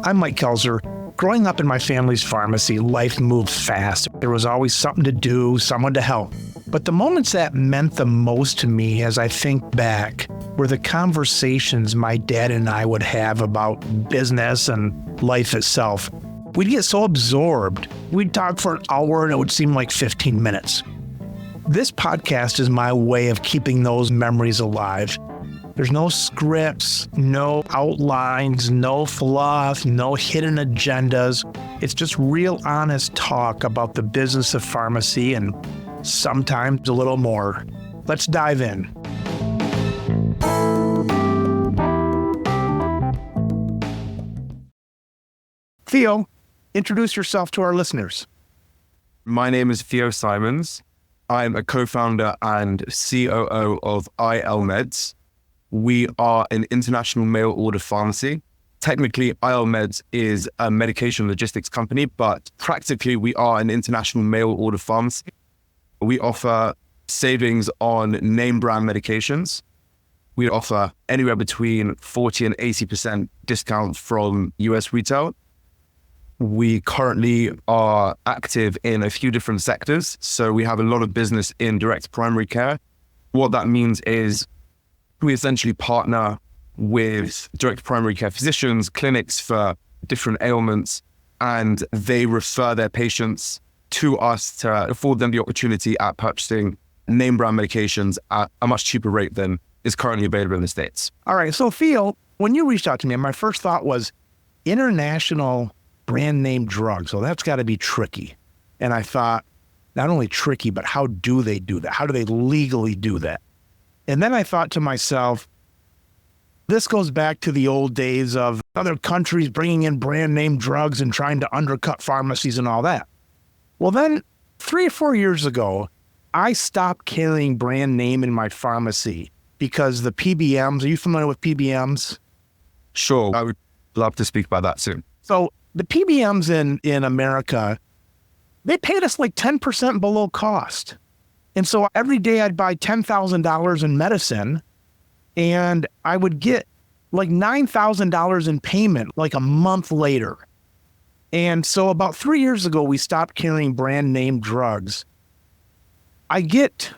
I'm Mike Kelzer. Growing up in my family's pharmacy, life moves fast. There was always something to do, someone to help. But the moments that meant the most to me as I think back were the conversations my dad and I would have about business and life itself. We'd get so absorbed. We'd talk for an hour and it would seem like 15 minutes. This podcast is my way of keeping those memories alive. There's no scripts, no outlines, no fluff, no hidden agendas. It's just real honest talk about the business of pharmacy and sometimes a little more. Let's dive in. Theo, introduce yourself to our listeners. My name is Theo Symons. I'm a co-founder and COO of ILMEDS. We are an international mail order pharmacy. Technically, ILMEDS is a medication logistics company, but practically we are an international mail order pharmacy. We offer savings on name brand medications. We offer anywhere between 40 and 80% discounts from US retail. We currently are active in a few different sectors. So we have a lot of business in direct primary care. What that means is we essentially partner with direct primary care physicians, clinics for different ailments, and they refer their patients to us to afford them the opportunity at purchasing name brand medications at a much cheaper rate than is currently available in the States. All right. So Theo, when you reached out to me, my first thought was international brand name drugs. So that's got to be tricky. And I thought, not only tricky, but how do they do that? How do they legally do that? And then I thought to myself, this goes back to the old days of other countries bringing in brand name drugs and trying to undercut pharmacies and all that. Well, then 3 or 4 years ago, I stopped carrying brand name in my pharmacy because the PBMs, are you familiar with PBMs? Sure, I would love to speak about that soon. So the PBMs in America, they paid us like 10% below cost. And so every day I'd buy $10,000 in medicine and I would get like $9,000 in payment like a month later. And so about 3 years ago, we stopped carrying brand name drugs. I get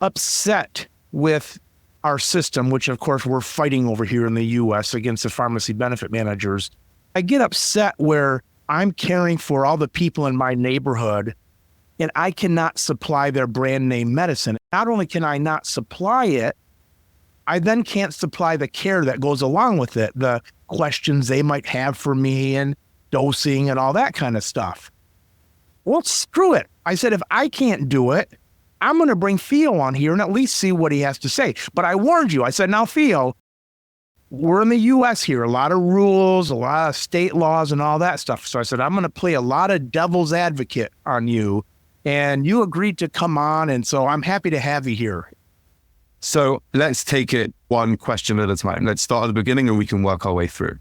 upset with our system, which of course we're fighting over here in the US against the pharmacy benefit managers. I get upset where I'm caring for all the people in my neighborhood and I cannot supply their brand name medicine. Not only can I not supply it, I then can't supply the care that goes along with it, the questions they might have for me and dosing and all that kind of stuff. Well, screw it. I said, if I can't do it, I'm going to bring Theo on here and at least see what he has to say. But I warned you. I said, now, Theo, we're in the US here, a lot of rules, a lot of state laws and all that stuff. So I said, I'm going to play a lot of devil's advocate on you. And you agreed to come on. And so I'm happy to have you here. So let's take it one question at a time. Let's start at the beginning and we can work our way through.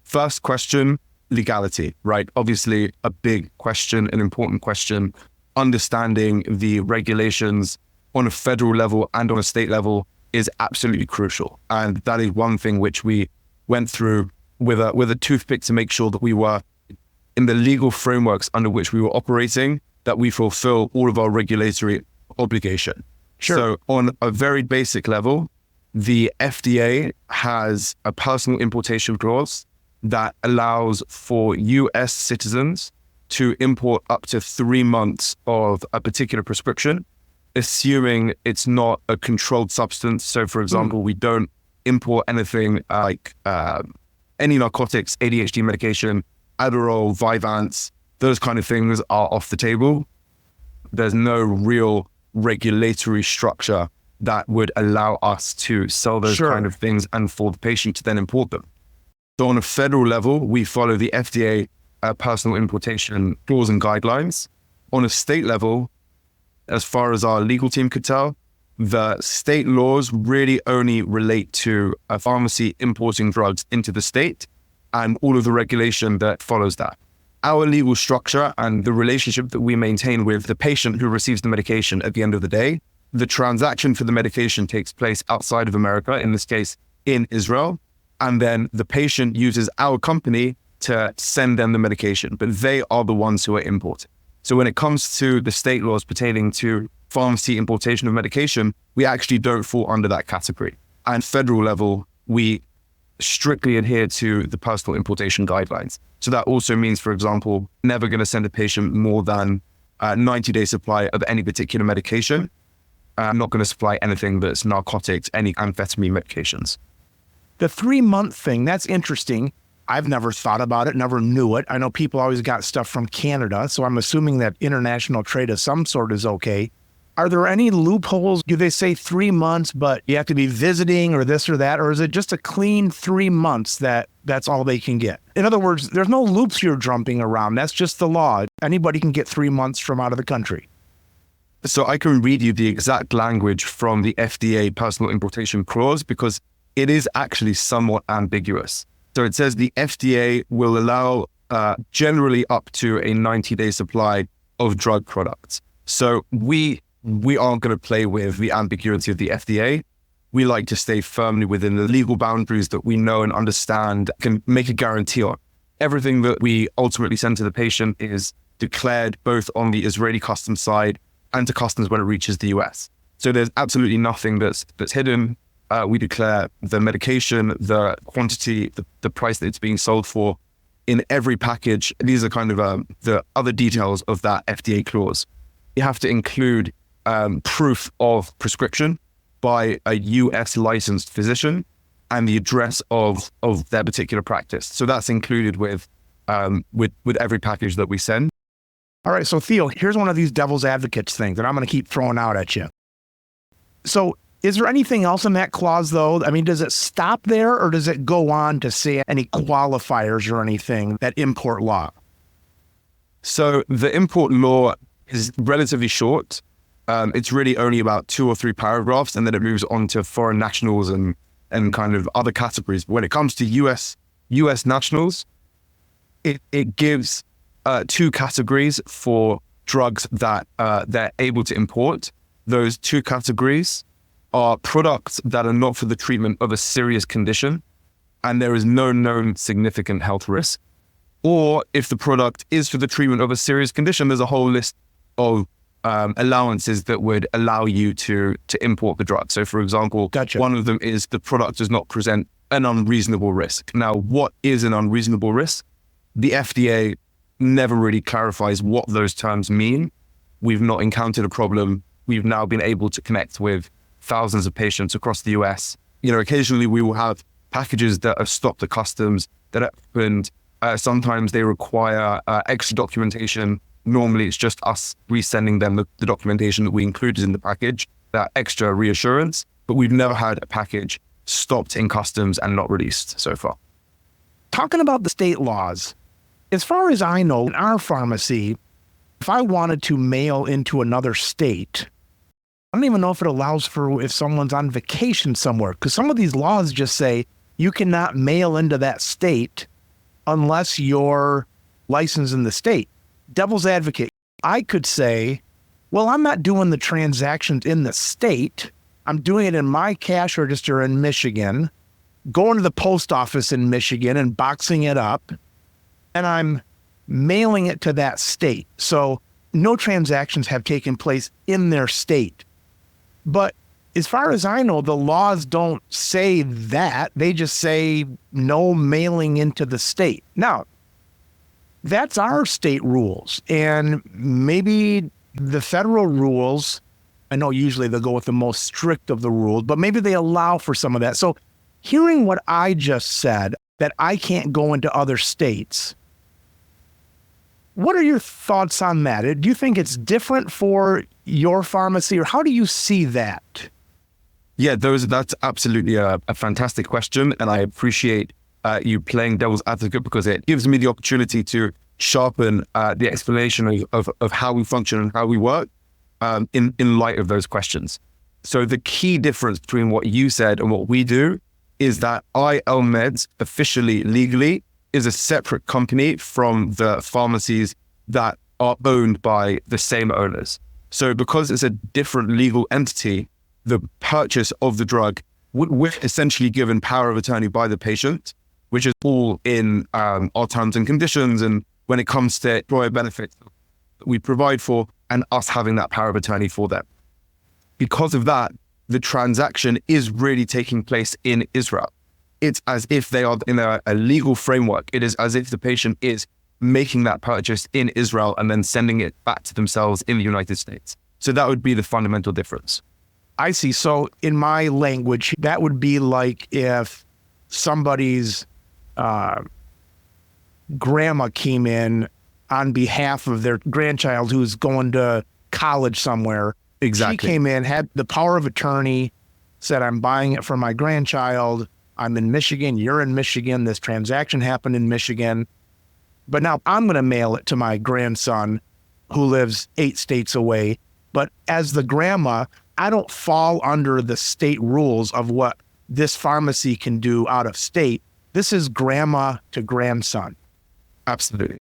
First question, legality, right? Obviously a big question, an important question. Understanding the regulations on a federal level and on a state level is absolutely crucial. And that is one thing which we went through with a toothpick to make sure that we were in the legal frameworks under which we were operating, that we fulfill all of our regulatory obligation. Sure. So on a very basic level, the FDA has a personal importation clause that allows for US citizens to import up to 3 months of a particular prescription, assuming it's not a controlled substance. So for example, we don't import anything like any narcotics, ADHD medication, Adderall, Vyvanse, those kind of things are off the table. There's no real regulatory structure that would allow us to sell those kind of things and for the patient to then import them. So on a federal level, we follow the FDA personal importation laws and guidelines. On a state level, as far as our legal team could tell, the state laws really only relate to a pharmacy importing drugs into the state and all of the regulation that follows that. Our legal structure and the relationship that we maintain with the patient who receives the medication at the end of the day, the transaction for the medication takes place outside of America, in this case, in Israel. and then the patient uses our company to send them the medication, but they are the ones who are importing. So when it comes to the state laws pertaining to pharmacy importation of medication, we actually don't fall under that category. And federal level, we strictly adhere to the personal importation guidelines. So that also means, for example, never going to send a patient more than a 90-day supply of any particular medication. I'm not going to supply anything that's narcotics, any amphetamine medications. The 3-month thing, that's interesting. I've never thought about it, never knew it. I know people always got stuff from Canada, so I'm assuming that international trade of some sort is okay. Are there any loopholes? Do they say 3 months, but you have to be visiting or this or that? Or is it just a clean 3 months that's all they can get? In other words, there's no loops you're jumping around. That's just the law. Anybody can get 3 months from out of the country. So I can read you the exact language from the FDA personal importation clause because it is actually somewhat ambiguous. So it says the FDA will allow generally up to a 90-day supply of drug products. So we aren't going to play with the ambiguity of the FDA. We like to stay firmly within the legal boundaries that we know and understand, can make a guarantee on. Everything that we ultimately send to the patient is declared both on the Israeli customs side and to customs when it reaches the US. So there's absolutely nothing that's hidden. We declare the medication, the quantity, the price that it's being sold for in every package. These are kind of the other details of that FDA clause. You have to include proof of prescription by a US licensed physician and the address of their particular practice. So that's included with every package that we send. All right, so Theo, here's one of these devil's advocates things that I'm going to keep throwing out at you. So is there anything else in that clause, though? I mean, does it stop there, or does it go on to say any qualifiers or anything, that import law? So the import law is relatively short. It's really only about 2 or 3 paragraphs, and then it moves on to foreign nationals and kind of other categories. But when it comes to US nationals, it gives 2 categories for drugs that they're able to import. Those 2 categories are products that are not for the treatment of a serious condition and there is no known significant health risk. Or if the product is for the treatment of a serious condition, there's a whole list of allowances that would allow you to import the drug. So for example, Gotcha. One of them is the product does not present an unreasonable risk. Now, what is an unreasonable risk? The FDA never really clarifies what those terms mean. We've not encountered a problem. We've now been able to connect with thousands of patients across the US. Occasionally we will have packages that are stopped at customs that are opened. Sometimes they require extra documentation. Normally it's just us resending them the documentation that we included in the package, that extra reassurance, but we've never had a package stopped in customs and not released so far. Talking about the state laws, as far as I know, in our pharmacy, if I wanted to mail into another state, I don't even know if it allows for if someone's on vacation somewhere, because some of these laws just say you cannot mail into that state unless you're licensed in the state. Devil's advocate, I could say, well, I'm not doing the transactions in the state. I'm doing it in my cash register in Michigan, going to the post office in Michigan and boxing it up, and I'm mailing it to that state. So no transactions have taken place in their state. But as far as I know, the laws don't say that. They just say no mailing into the state. Now, that's our state rules. And maybe the federal rules, I know usually they'll go with the most strict of the rules, but maybe they allow for some of that. So hearing what I just said, that I can't go into other states, what are your thoughts on that? Do you think it's different for your pharmacy, or how do you see that? Yeah, that's absolutely a fantastic question. And I appreciate you playing devil's advocate because it gives me the opportunity to sharpen the explanation of how we function and how we work in light of those questions. So the key difference between what you said and what we do is that ILMEDS officially, legally, is a separate company from the pharmacies that are owned by the same owners. So because it's a different legal entity, the purchase of the drug we're essentially given power of attorney by the patient, which is all in our terms and conditions. And when it comes to employer benefits that we provide for, and us having that power of attorney for them. Because of that, the transaction is really taking place in Israel. It's as if they are in a legal framework. It is as if the patient is making that purchase in Israel and then sending it back to themselves in the United States. So that would be the fundamental difference. I see. So in my language, that would be like if somebody's grandma came in on behalf of their grandchild who's going to college somewhere. Exactly. She came in, had the power of attorney, said, I'm buying it for my grandchild. I'm in Michigan. You're in Michigan. This transaction happened in Michigan. But now I'm going to mail it to my grandson who lives 8 states away. But as the grandma, I don't fall under the state rules of what this pharmacy can do out of state. This is grandma to grandson. Absolutely.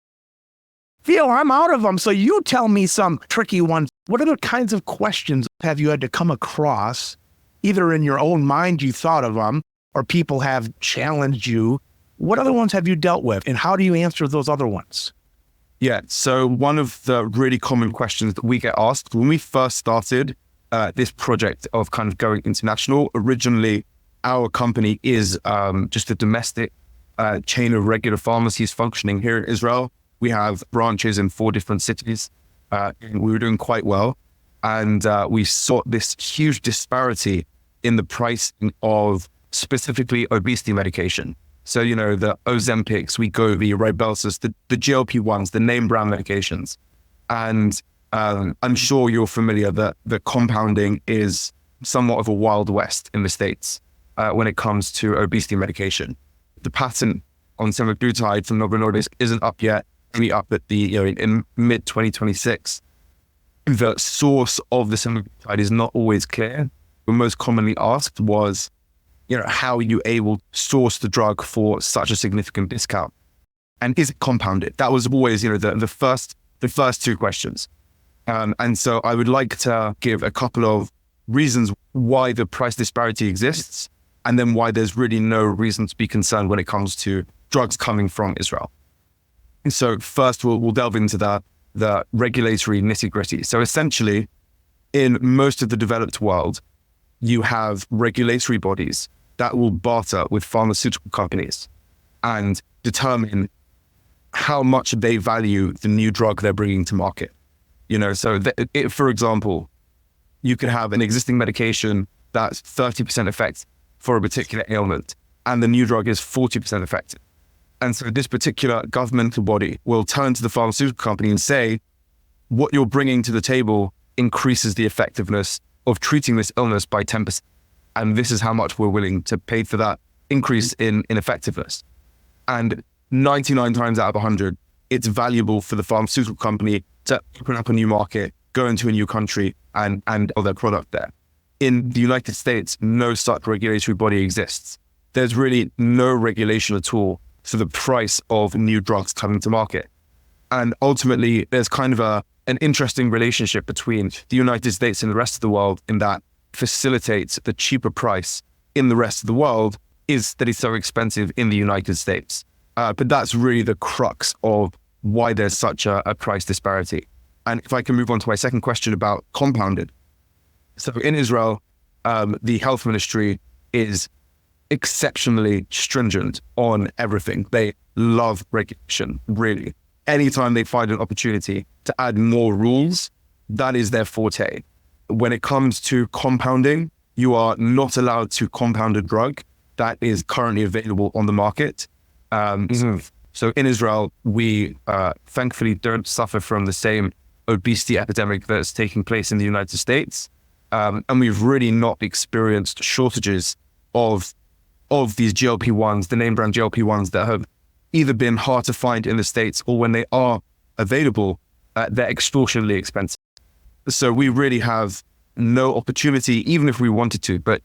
Theo, I'm out of them. So you tell me some tricky ones. What other kinds of questions have you had to come across, either in your own mind you thought of them, or people have challenged you? What other ones have you dealt with, and how do you answer those other ones? Yeah, so one of the really common questions that we get asked when we first started this project of kind of going international, originally our company is just a domestic chain of regular pharmacies functioning here in Israel. We have branches in 4 different cities. We were doing quite well. And we saw this huge disparity in the pricing of specifically obesity medication. So, you know, the Ozempics, Wegovy, Rybelsus, the GLP-1s, the name brand medications. And I'm sure you're familiar that the compounding is somewhat of a wild west in the States when it comes to obesity medication. The patent on semaglutide from Novo Nordisk isn't up yet. Only up at the, in mid 2026. The source of the semaglutide is not always clear. The most commonly asked was, how are you able to source the drug for such a significant discount? And is it compounded? That was always, the first 2 questions. And so I would like to give a couple of reasons why the price disparity exists, and then why there's really no reason to be concerned when it comes to drugs coming from Israel. So first, we'll delve into the regulatory nitty-gritty. So essentially, in most of the developed world, you have regulatory bodies that will barter with pharmaceutical companies and determine how much they value the new drug they're bringing to market. For example, you could have an existing medication that's 30% effective for a particular ailment, and the new drug is 40% effective. And so this particular governmental body will turn to the pharmaceutical company and say, what you're bringing to the table increases the effectiveness of treating this illness by 10%. And this is how much we're willing to pay for that increase in effectiveness. And 99 times out of 100, it's valuable for the pharmaceutical company to open up a new market, go into a new country and sell their product there. In the United States, no such regulatory body exists. There's really no regulation at all for the price of new drugs coming to market. And ultimately, there's kind of an interesting relationship between the United States and the rest of the world, in that facilitates the cheaper price in the rest of the world is that it's so expensive in the United States. But that's really the crux of why there's such a price disparity. And if I can move on to my second question about compounded. So in Israel, the health ministry is exceptionally stringent on everything. They love regulation, really. Anytime they find an opportunity to add more rules, that is their forte. When it comes to compounding, you are not allowed to compound a drug that is currently available on the market. So in Israel, we thankfully don't suffer from the same obesity epidemic that's taking place in the United States. And we've really not experienced shortages of these GLP-1s, the name brand GLP-1s that have either been hard to find in the States, or when they are available, they're extortionately expensive. So we really have no opportunity, even if we wanted to, but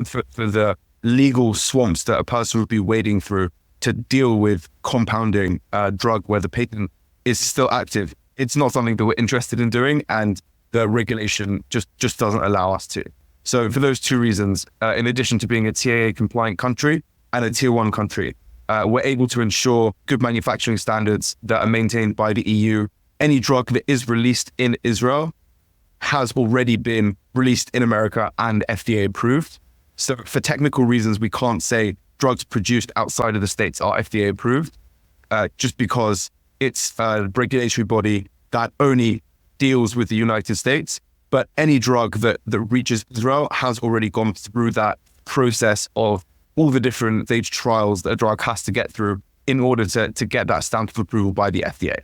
for the legal swamps that a person would be wading through to deal with compounding a drug where the patent is still active. It's not something that we're interested in doing, and the regulation just doesn't allow us to. So for those two reasons, in addition to being a TAA compliant country and a tier 1 country, we're able to ensure good manufacturing standards that are maintained by the EU. Any drug that is released in Israel has already been released in America and FDA approved. So for technical reasons, we can't say drugs produced outside of the States are FDA approved, just because it's a regulatory body that only deals with the United States. But any drug that reaches Israel has already gone through that process of all the different stage trials that a drug has to get through in order to get that stamp of approval by the FDA.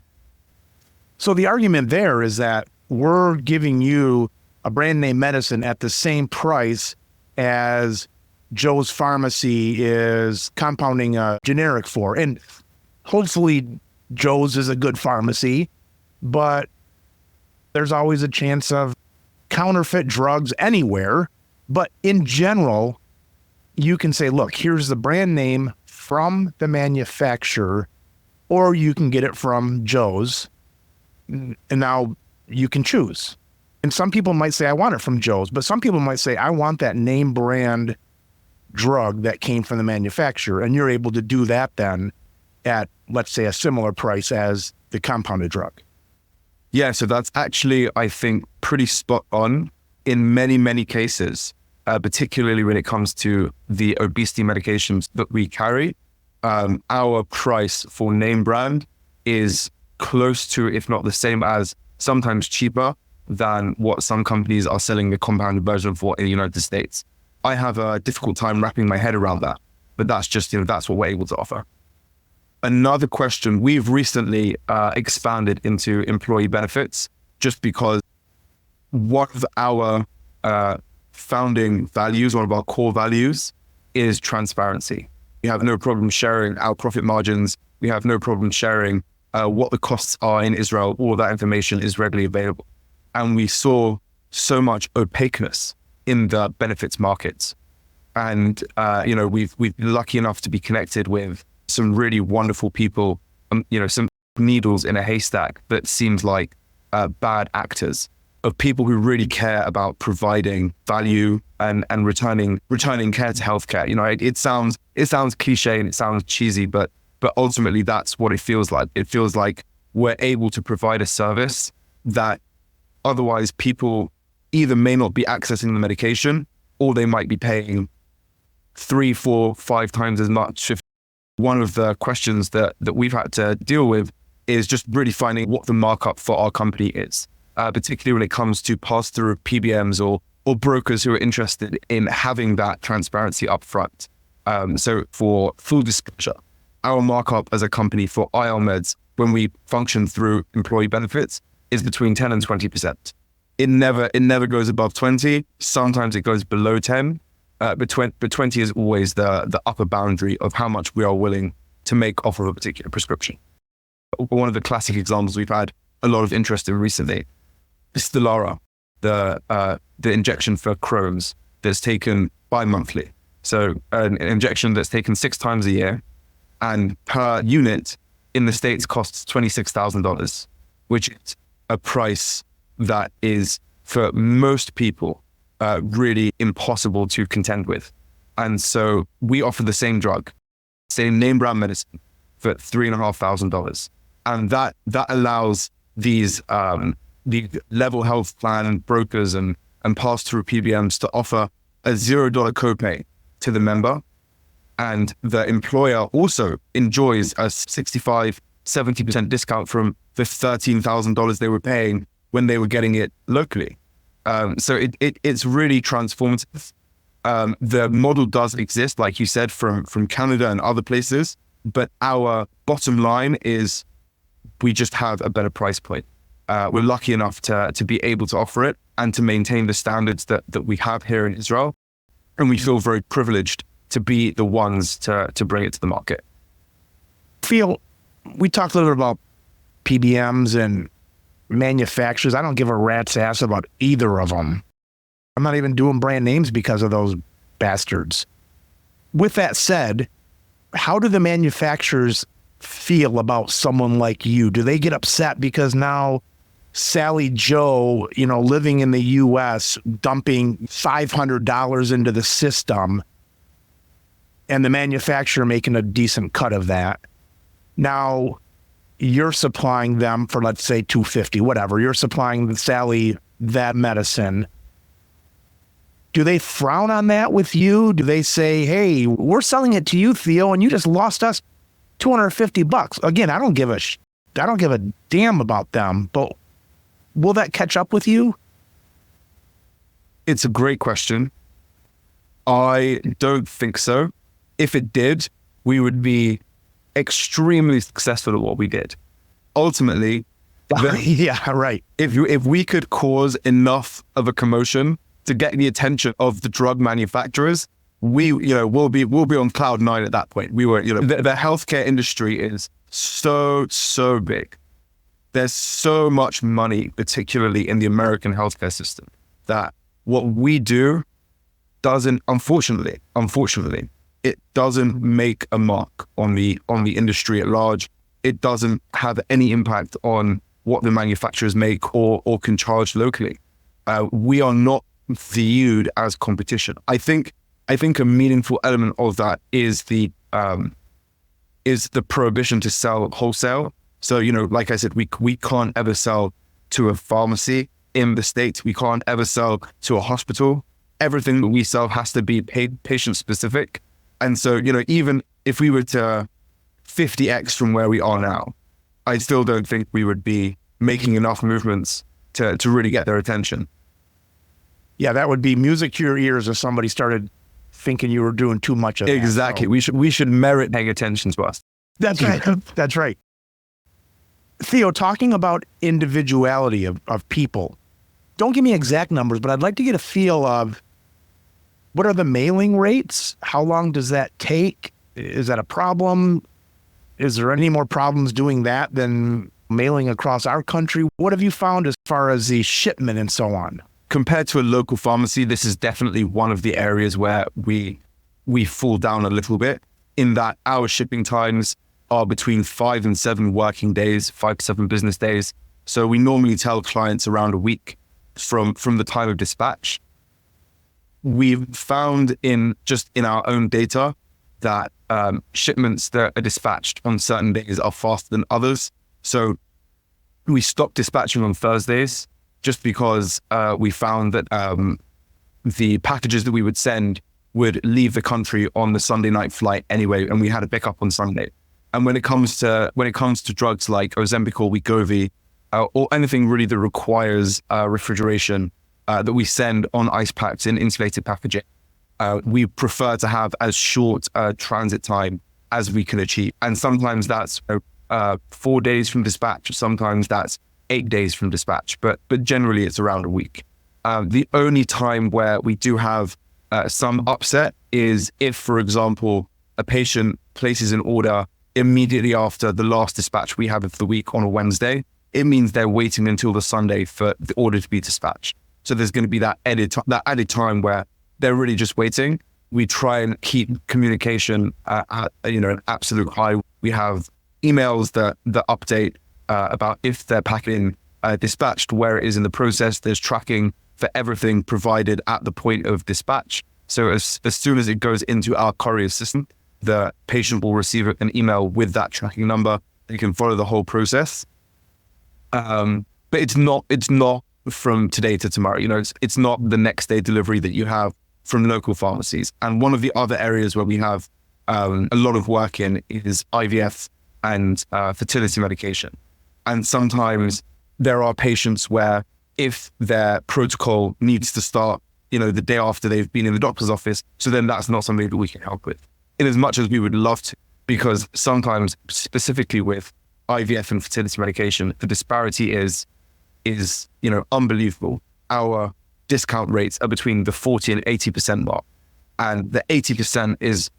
So the argument there is that we're giving you a brand name medicine at the same price as Joe's Pharmacy is compounding a generic for. And hopefully Joe's is a good pharmacy, but there's always a chance of counterfeit drugs anywhere. But in general, you can say, look, here's the brand name from the manufacturer, or you can get it from Joe's. And now you can choose. And some people might say, I want it from Joe's, but some people might say, I want that name brand drug that came from the manufacturer. And you're able to do that then at, let's say, a similar price as the compounded drug. Yeah, so that's actually, I think, pretty spot on in many, many cases, particularly when it comes to the obesity medications that we carry. Our price for name brand is close to, if not the same as, sometimes cheaper than what some companies are selling the compounded version for in the United States. I have a difficult time wrapping my head around that, but that's just, that's what we're able to offer. Another question, we've recently expanded into employee benefits just because one of our founding values, one of our core values is transparency. We have no problem sharing our profit margins. We have no problem sharing what the costs are in Israel. All of that information is readily available. And we saw so much opaqueness in the benefits markets. And, we've been lucky enough to be connected with some really wonderful people, some needles in a haystack that seems like bad actors, of people who really care about providing value and returning care to healthcare. It sounds cliche and it sounds cheesy, but ultimately that's what it feels like. It feels like we're able to provide a service that otherwise people either may not be accessing the medication, or they might be paying 3, 4, 5 times as much. One of the questions that we've had to deal with is just really finding what the markup for our company is, particularly when it comes to pass-through PBMs or brokers who are interested in having that transparency up front. So for full disclosure, our markup as a company for ILMEDS, when we function through employee benefits, is between 10 and 20%. It never goes above 20. Sometimes it goes below 10. But 20 is always the upper boundary of how much we are willing to make off of a particular prescription. One of the classic examples we've had a lot of interest in recently is Stelara, the injection for Crohn's that's taken bi-monthly. So an injection that's taken 6 times a year, and per unit in the States costs $26,000, which is a price that is, for most people, really impossible to contend with. And so we offer the same drug, same name brand medicine, for $3,500. And that allows these the level health plan brokers and pass-through PBMs to offer a $0 copay to the member. And the employer also enjoys a 65, 70% discount from the $13,000 they were paying when they were getting it locally. So it's really transformative. The model does exist, like you said, from Canada and other places, but our bottom line is we just have a better price point. We're lucky enough to be able to offer it and to maintain the standards that we have here in Israel. And we feel very privileged to be the ones to bring it to the market. Theo, we talked a little bit about PBMs and manufacturers. I don't give a rat's ass about either of them. I'm not even doing brand names because of those bastards. With that said, how do the manufacturers feel about someone like you? Do they get upset because now Sally Joe, living in the US, dumping $500 into the system and the manufacturer making a decent cut of that. Now you're supplying them for, let's say, $250, whatever. You're supplying Sally that medicine. Do they frown on that with you? Do they say, hey, we're selling it to you, Theo, and you just lost us $250? Again, I don't give a damn about them, but will that catch up with you? It's a great question. I don't think so. If it did, we would be extremely successful at what we did. Ultimately, yeah, right. If we could cause enough of a commotion to get the attention of the drug manufacturers, we'll be on cloud nine at that point. The healthcare industry is so big. There's so much money, particularly in the American healthcare system, that what we do doesn't, unfortunately, it doesn't make a mark on the industry at large. It doesn't have any impact on what the manufacturers make or can charge locally. We are not viewed as competition. I think a meaningful element of that is the prohibition to sell wholesale. So, like I said, we can't ever sell to a pharmacy in the States. We can't ever sell to a hospital. Everything that we sell has to be patient specific. And so, even if we were to 50x from where we are now, I still don't think we would be making enough movements to really get their attention. Yeah, that would be music to your ears if somebody started thinking you were doing too much of that. Exactly. So we should merit paying attention to us. That's right. That's right. Theo, talking about individuality of people, don't give me exact numbers, but I'd like to get a feel of what are the mailing rates? How long does that take? Is that a problem? Is there any more problems doing that than mailing across our country? What have you found as far as the shipment and so on? Compared to a local pharmacy, this is definitely one of the areas where we fall down a little bit, in that our shipping times are between 5 and 7 working days, 5 to 7 business days. So we normally tell clients around a week from the time of dispatch. We've found in our own data that shipments that are dispatched on certain days are faster than others. So we stopped dispatching on Thursdays just because we found that the packages that we would send would leave the country on the Sunday night flight anyway, and we had to pick up on Sunday. And when it comes to drugs like Ozempic or Wegovy, or anything really that requires refrigeration, that we send on ice packs in insulated packaging, we prefer to have as short transit time as we can achieve. And sometimes that's 4 days from dispatch, sometimes that's 8 days from dispatch, but generally it's around a week. The only time where we do have some upset is if, for example, a patient places an order immediately after the last dispatch we have of the week on a Wednesday. It means they're waiting until the Sunday for the order to be dispatched. So there's going to be that added time where they're really just waiting. We try and keep communication at an absolute high. We have emails that update about if they're packing dispatched, where it is in the process. There's tracking for everything provided at the point of dispatch. So as soon as it goes into our courier system, the patient will receive an email with that tracking number. They can follow the whole process. But it's not from today to tomorrow. It's not the next day delivery that you have from local pharmacies. And one of the other areas where we have a lot of work in is IVF and fertility medication. And sometimes there are patients where if their protocol needs to start, the day after they've been in the doctor's office, so then that's not something that we can help with, in as much as we would love to, because sometimes, specifically with IVF and fertility medication, the disparity is unbelievable. Our discount rates are between the 40 and 80% mark, and the 80% is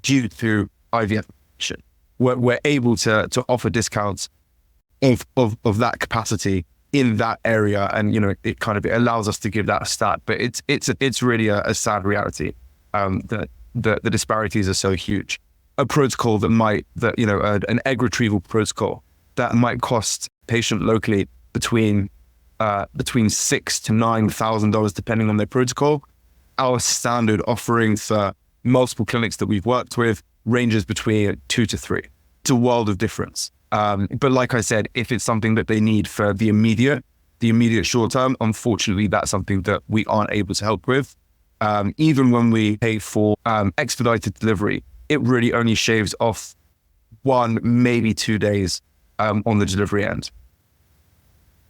due to IVF. We're able to offer discounts of that capacity in that area, and it allows us to give that a stat. But it's really a sad reality that the disparities are so huge. A protocol an egg retrieval protocol that might cost patient locally between $6,000 to $9,000 depending on their protocol. Our standard offering for multiple clinics that we've worked with ranges between 2 to 3. It's a world of difference. But like I said, if it's something that they need for the immediate short term, unfortunately, that's something that we aren't able to help with. Even when we pay for expedited delivery, it really only shaves off 1, maybe 2 days on the delivery end.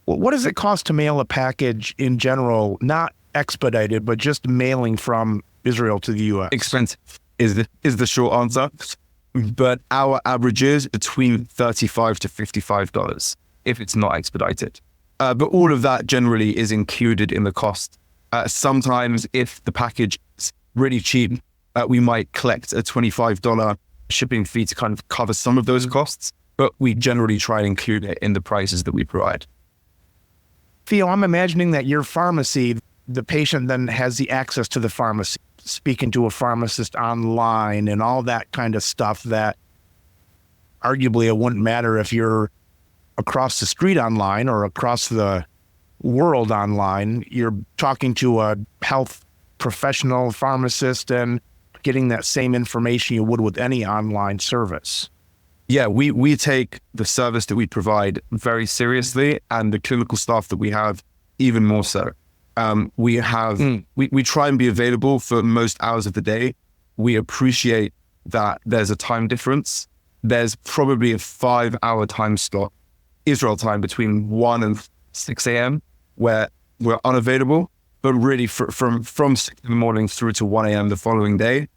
What does it cost to mail a package in general, not expedited, but just mailing from Israel to the U.S.? Expensive is the short answer. But our average is between $35 to $55 if it's not expedited. But all of that generally is included in the cost. Sometimes if the package is really cheap, we might collect a $25 shipping fee to kind of cover some of those costs, but we generally try and include it in the prices that we provide. Theo, I'm imagining that your pharmacy, the patient then has the access to the pharmacy, speaking to a pharmacist online and all that kind of stuff that arguably it wouldn't matter if you're across the street online or across the world online. You're talking to a health professional pharmacist and getting that same information you would with any online service. Yeah, we take the service that we provide very seriously, and the clinical staff that we have even more so. We try and be available for most hours of the day. We appreciate that there's a time difference. There's probably a 5-hour time slot, Israel time, between 1 and 6 a.m. where we're unavailable, but really from 6 in the morning through to 1 a.m. the following day,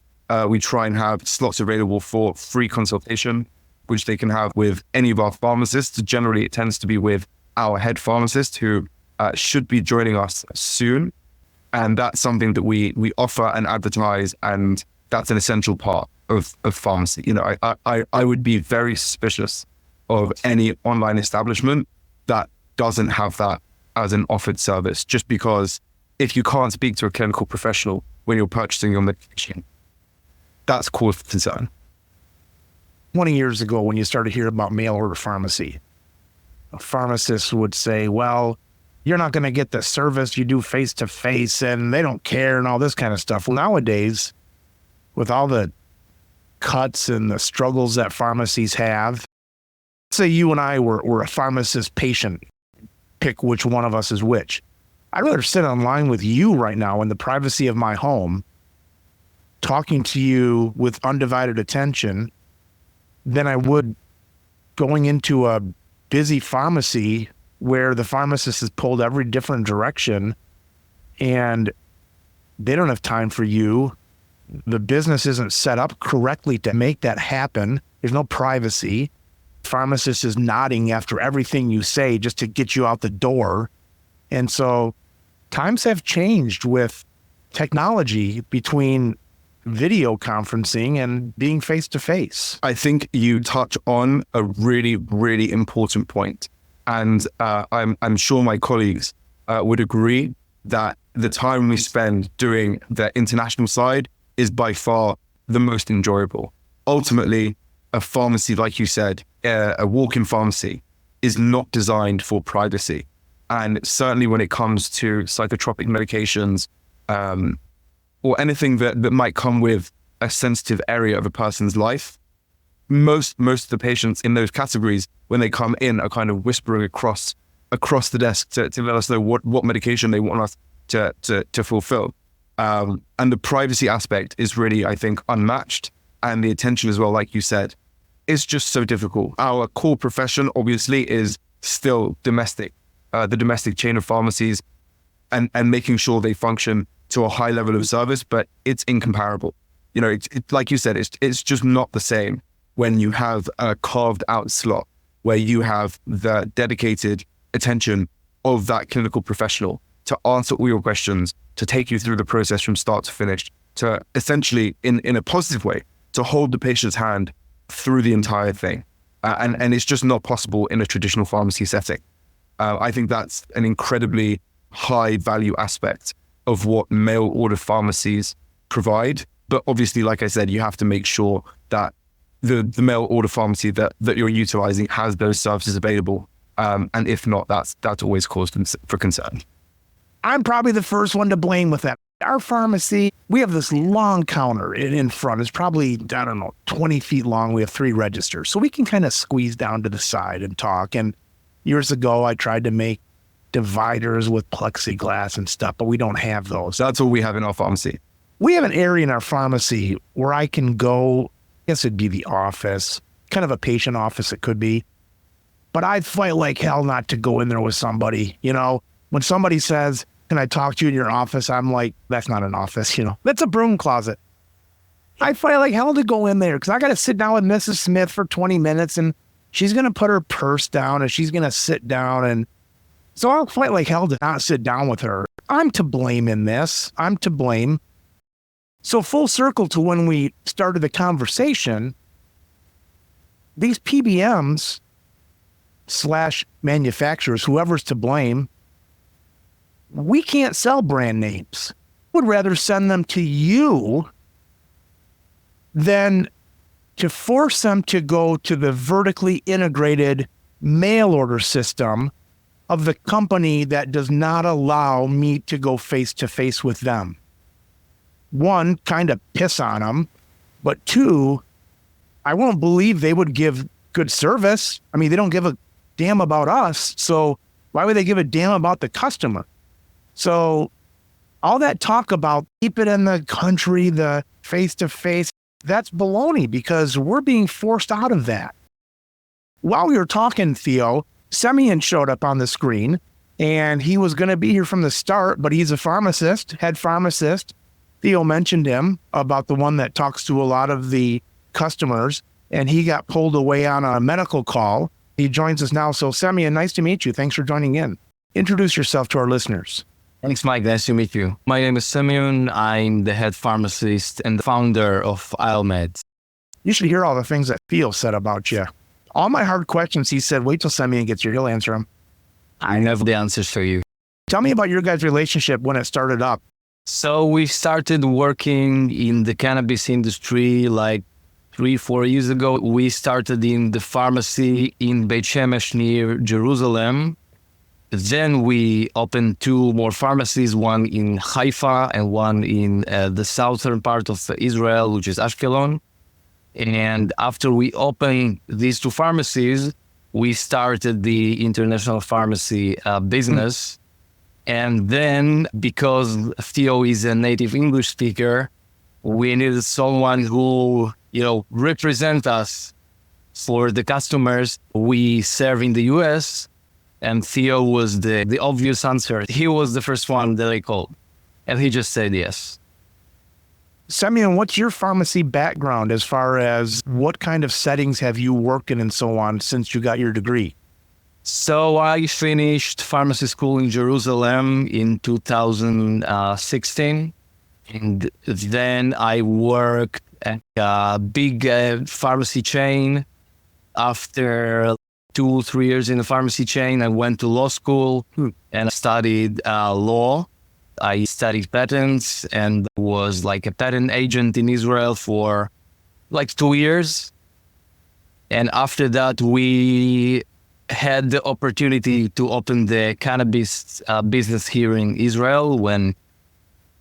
we try and have slots available for free consultation, which they can have with any of our pharmacists. Generally, it tends to be with our head pharmacist who should be joining us soon. And that's something that we offer and advertise, and that's an essential part of pharmacy. You know, I would be very suspicious of any online establishment that doesn't have that as an offered service, just because if you can't speak to a clinical professional when you're purchasing your medication, that's cause for concern. 20 years ago, when you started hearing about mail order pharmacy, a pharmacist would say, well, you're not going to get the service you do face to face and they don't care and all this kind of stuff. Well, nowadays, with all the cuts and the struggles that pharmacies have, say you and I were a pharmacist patient, pick which one of us is which. I'd rather sit online with you right now in the privacy of my home, talking to you with undivided attention, than I would going into a busy pharmacy where the pharmacist is pulled every different direction and they don't have time for you. The business isn't set up correctly to make that happen. There's no privacy. Pharmacist is nodding after everything you say just to get you out the door. And so times have changed with technology between video conferencing and being face-to-face. I think you touch on a really, really important point. And I'm sure my colleagues would agree that the time we spend doing the international side is by far the most enjoyable. Ultimately, a pharmacy, like you said, a walk-in pharmacy is not designed for privacy. And certainly when it comes to psychotropic medications, or anything that might come with a sensitive area of a person's life, most of the patients in those categories, when they come in, are kind of whispering across the desk to let us know what medication they want us to fulfill. And the privacy aspect is really, I think, unmatched. And the attention as well, like you said, is just so difficult. Our core profession, obviously, is still domestic, the domestic chain of pharmacies, and making sure they function to a high level of service, but it's incomparable. You know, it's like you said, it's just not the same when you have a carved out slot where you have the dedicated attention of that clinical professional to answer all your questions, to take you through the process from start to finish, to essentially, in a positive way, to hold the patient's hand through the entire thing. And it's just not possible in a traditional pharmacy setting. I think that's an incredibly high value aspect of what mail order pharmacies provide. But obviously, like I said, you have to make sure that the mail order pharmacy that you're utilizing has those services available And if not, that's always cause for concern. I'm probably the first one to blame with that. Our pharmacy, we have this long counter in front. It's probably, 20 feet long. We have 3 registers. So we can kind of squeeze down to the side and talk. And years ago, I tried to make dividers with plexiglass and stuff, but we don't have those. That's all we have in our pharmacy. We have an area in our pharmacy where I can go, I guess it'd be the office, kind of a patient office it could be. But I'd fight like hell not to go in there with somebody. When somebody says, can I talk to you in your office? I'm like, that's not an office, That's a broom closet. I fight like hell to go in there because I got to sit down with Mrs. Smith for 20 minutes and she's going to put her purse down and she's going to sit down. And so I'll fight like hell to not sit down with her. I'm to blame in this. I'm to blame. So full circle to when we started the conversation, these PBMs / manufacturers, whoever's to blame, we can't sell brand names. Would rather send them to you than to force them to go to the vertically integrated mail order system of the company that does not allow me to go face to face with them. 1, kind of piss on them, but 2, I won't believe they would give good service. I mean, they don't give a damn about us, so why would they give a damn about the customer? So all that talk about keep it in the country, the face-to-face, that's baloney because we're being forced out of that. While we were talking, Theo, Semion showed up on the screen, and he was going to be here from the start, but he's a pharmacist, head pharmacist. Theo mentioned him about the one that talks to a lot of the customers, and he got pulled away on a medical call. He joins us now. So, Semion, nice to meet you. Thanks for joining in. Introduce yourself to our listeners. Thanks, Mike. Nice to meet you. My name is Semion. I'm the head pharmacist and the founder of ILMEDS. You should hear all the things that Theo said about you. All my hard questions, he said, wait till Semion gets here. He'll answer them. I have the answers for you. Tell me about your guys' relationship when it started up. So we started working in the cannabis industry like 3-4 years ago. We started in the pharmacy in Beit Shemesh near Jerusalem. Then we opened 2 more pharmacies, one in Haifa and one in the southern part of Israel, which is Ashkelon. And after we opened these 2 pharmacies, we started the international pharmacy business. And then because Theo is a native English speaker, we needed someone who, represent us for the customers we serve in the US. And Theo was the obvious answer. He was the first one that I called. And he just said yes. Semion, what's your pharmacy background as far as what kind of settings have you worked in and so on since you got your degree? So I finished pharmacy school in Jerusalem in 2016. And then I worked at a big pharmacy chain. After 2-3 years in the pharmacy chain, I went to law school and studied law. I studied patents and was like a patent agent in Israel for like 2 years. And after that, we had the opportunity to open the cannabis business here in Israel when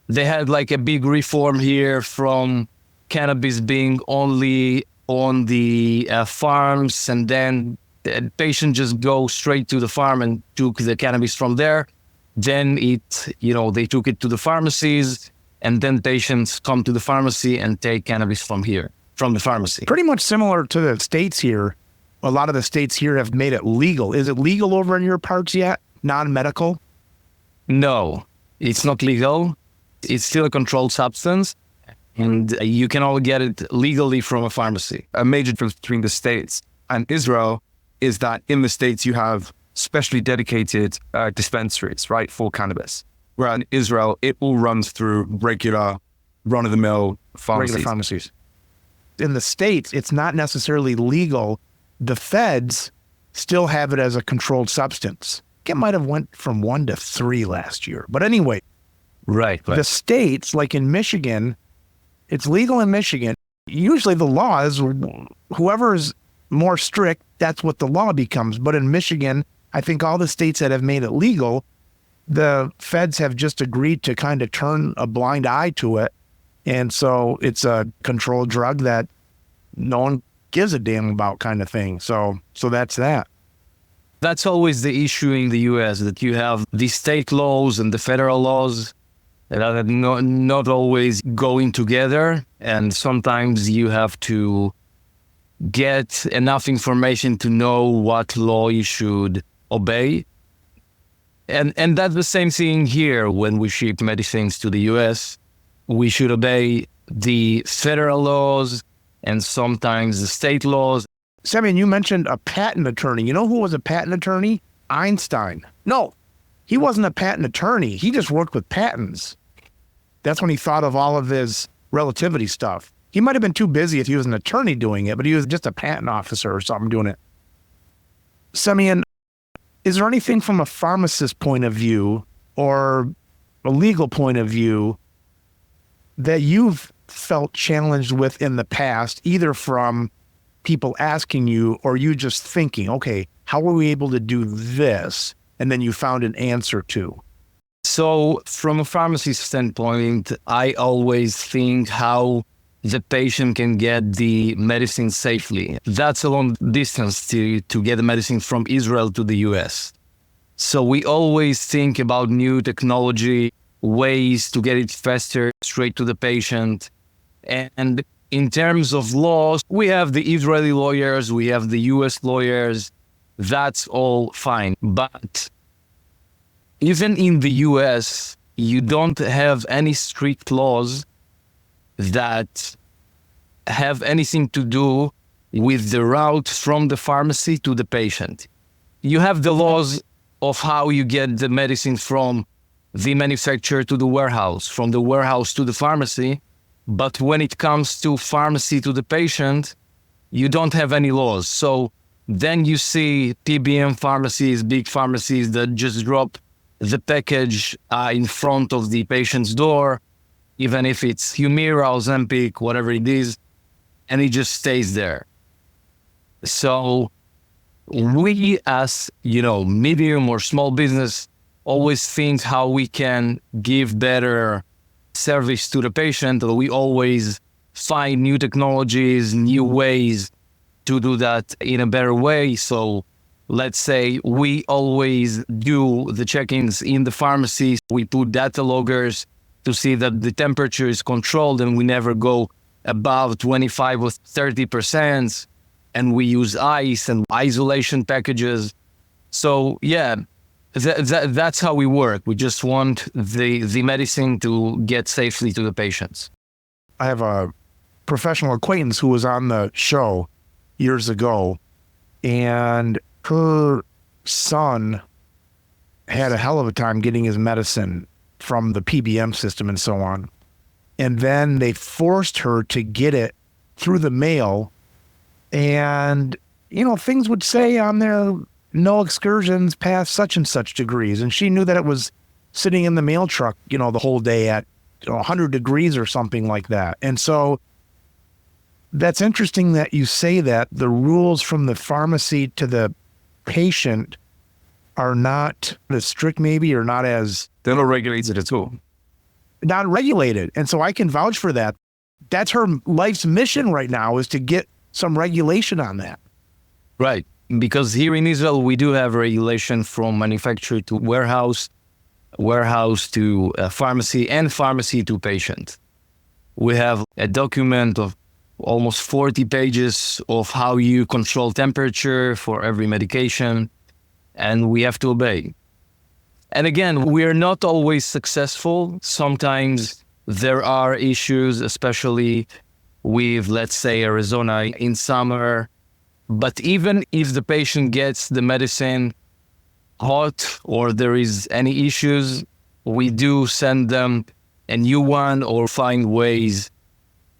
they had like a big reform here from cannabis being only on the farms, and then the patient just go straight to the farm and took the cannabis from there. Then they took it to the pharmacies, and then patients come to the pharmacy and take cannabis from here, from the pharmacy. Pretty much similar to the states here. A lot of the states here have made it legal. Is it legal over in your parts yet? Non-medical? No, it's not legal. It's still a controlled substance, and you can only get it legally from a pharmacy. A major difference between the States and Israel is that in the States you have specially dedicated dispensaries, right, for cannabis. Where in Israel, it all runs through regular, run-of-the-mill pharmacies. Regular pharmacies. In the States, it's not necessarily legal. The feds still have it as a controlled substance. It might have went from 1 to 3 last year. But anyway, right. The states, like in Michigan, it's legal in Michigan. Usually the law is whoever is more strict, that's what the law becomes. But in Michigan, I think all the states that have made it legal, the feds have just agreed to kind of turn a blind eye to it. And so it's a controlled drug that no one gives a damn about kind of thing. So that's that. That's always the issue in the US, that you have the state laws and the federal laws that are not always going together. And sometimes you have to get enough information to know what law you should obey. And that's the same thing here when we ship medicines to the US. We should obey the federal laws and sometimes the state laws. Semion, you mentioned a patent attorney. You know who was a patent attorney? Einstein. No, he wasn't a patent attorney. He just worked with patents. That's when he thought of all of his relativity stuff. He might have been too busy if he was an attorney doing it, but he was just a patent officer or something doing it. Semion, is there anything from a pharmacist point of view or a legal point of view that you've felt challenged with in the past, either from people asking you or you just thinking, okay, how were we able to do this? And then you found an answer to. So from a pharmacy standpoint, I always think how the patient can get the medicine safely. That's a long distance to get the medicine from Israel to the US. So we always think about new technology, ways to get it faster, straight to the patient. And in terms of laws, we have the Israeli lawyers, we have the US lawyers. That's all fine. But even in the US, you don't have any strict laws that have anything to do with the route from the pharmacy to the patient. You have the laws of how you get the medicine from the manufacturer to the warehouse, from the warehouse to the pharmacy. But when it comes to pharmacy to the patient, you don't have any laws. So then you see PBM pharmacies, big pharmacies that just drop the package in front of the patient's door, even if it's Humira, Ozempic, whatever it is, and it just stays there. So we as, medium or small business always think how we can give better service to the patient. We always find new technologies, new ways to do that in a better way. So let's say we always do the check-ins in the pharmacy. We put data loggers to see that the temperature is controlled and we never go above 25 or 30%. And we use ice and isolation packages. So yeah, that's how we work. We just want the medicine to get safely to the patients. I have a professional acquaintance who was on the show years ago, and her son had a hell of a time getting his medicine from the PBM system and so on. And then they forced her to get it through the mail. And, things would say on there, no excursions past such and such degrees. And she knew that it was sitting in the mail truck, the whole day at 100 degrees or something like that. And so that's interesting that you say that the rules from the pharmacy to the patient are not as strict maybe, or not as... They're not regulated at all. Not regulated. And so I can vouch for that. That's her life's mission right now, is to get some regulation on that. Right. Because here in Israel, we do have regulation from manufacturer to warehouse to pharmacy, and pharmacy to patient. We have a document of almost 40 pages of how you control temperature for every medication, and we have to obey. And again, we are not always successful. Sometimes there are issues, especially with, let's say, Arizona in summer. But even if the patient gets the medicine hot or there is any issues, we do send them a new one or find ways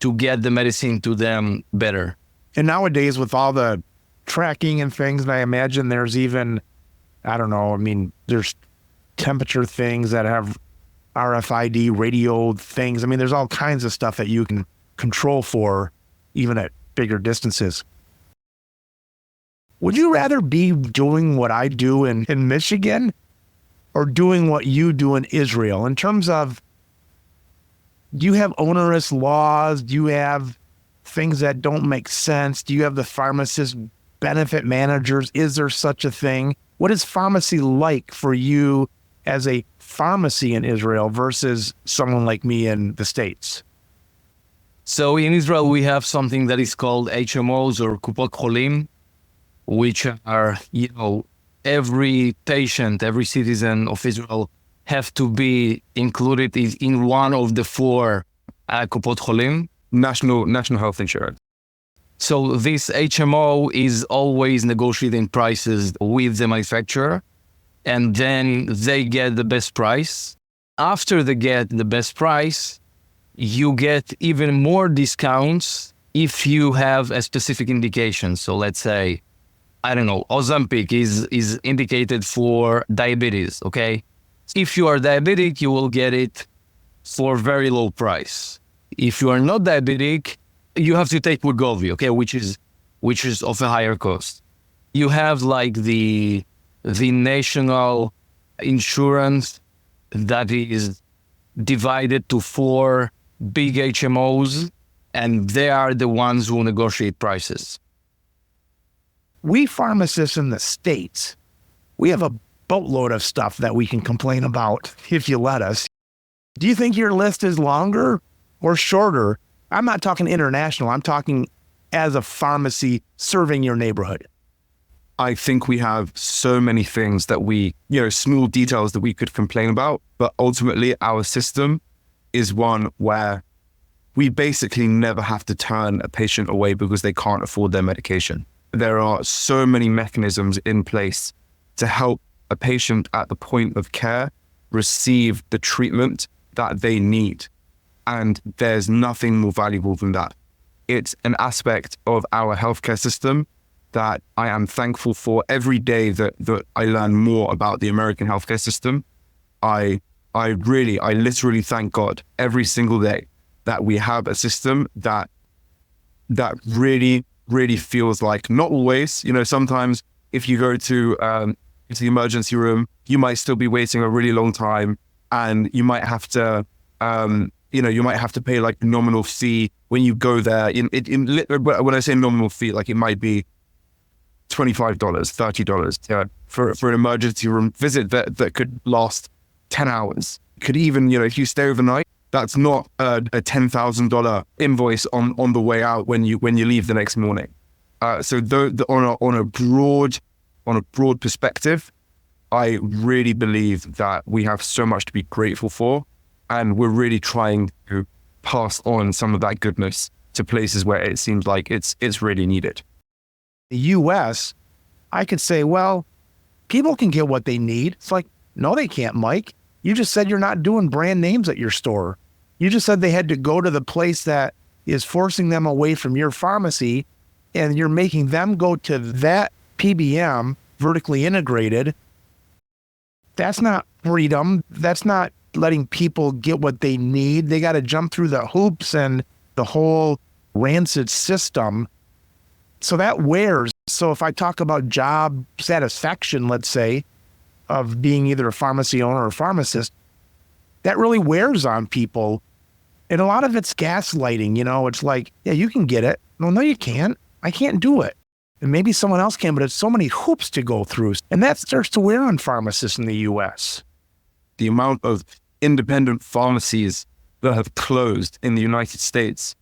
to get the medicine to them better. And nowadays with all the tracking and things, and I imagine there's even, there's temperature things that have RFID radio things. There's all kinds of stuff that you can control for even at bigger distances. Would you rather be doing what I do in Michigan or doing what you do in Israel? In terms of, do you have onerous laws? Do you have things that don't make sense? Do you have the pharmacist benefit managers? Is there such a thing? What is pharmacy like for you as a pharmacy in Israel versus someone like me in the States? So in Israel, we have something that is called HMOs or Kupot Cholim, which are, every patient, every citizen of Israel have to be included in one of the four Kupot Cholim. National health insurance. So this HMO is always negotiating prices with the manufacturer, and then they get the best price. After they get the best price, you get even more discounts if you have a specific indication. So let's say, I don't know, Ozempic is indicated for diabetes, okay? If you are diabetic, you will get it for very low price. If you are not diabetic, you have to take Wegovy, okay, which is of a higher cost. You have like the national insurance that is divided to four big HMOs, and they are the ones who negotiate prices. We pharmacists in the States, we have a boatload of stuff that we can complain about if you let us. Do you think your list is longer or shorter? I'm not talking international. I'm talking as a pharmacy serving your neighborhood. I think we have so many things that we, small details that we could complain about, but ultimately our system is one where we basically never have to turn a patient away because they can't afford their medication. There are so many mechanisms in place to help a patient at the point of care receive the treatment that they need. And there's nothing more valuable than that. It's an aspect of our healthcare system that I am thankful for. Every day that I learn more about the American healthcare system, I literally thank God every single day that we have a system that really, really feels like, not always, sometimes if you go to the emergency room, you might still be waiting a really long time, and you might have to, you might have to pay like a nominal fee when you go there. When I say nominal fee, like it might be $25, $30 for an emergency room visit that could last 10 hours. Could even, if you stay overnight, that's not a $10,000 invoice on the way out when you leave the next morning. So on a broad perspective, I really believe that we have so much to be grateful for, and we're really trying to pass on some of that goodness to places where it seems like it's really needed. The U.S., I could say, well, people can get what they need. It's like, no, they can't, Mike. You just said you're not doing brand names at your store. You just said they had to go to the place that is forcing them away from your pharmacy, and you're making them go to that PBM, vertically integrated. That's not freedom. That's not letting people get what they need. They got to jump through the hoops and the whole rancid system. So that wears. So if I talk about job satisfaction, let's say, of being either a pharmacy owner or pharmacist, that really wears on people. And a lot of it's gaslighting, it's like, yeah, you can get it. No, you can't. I can't do it. And maybe someone else can, but it's so many hoops to go through. And that starts to wear on pharmacists in the U.S. The amount of independent pharmacies that have closed in the United States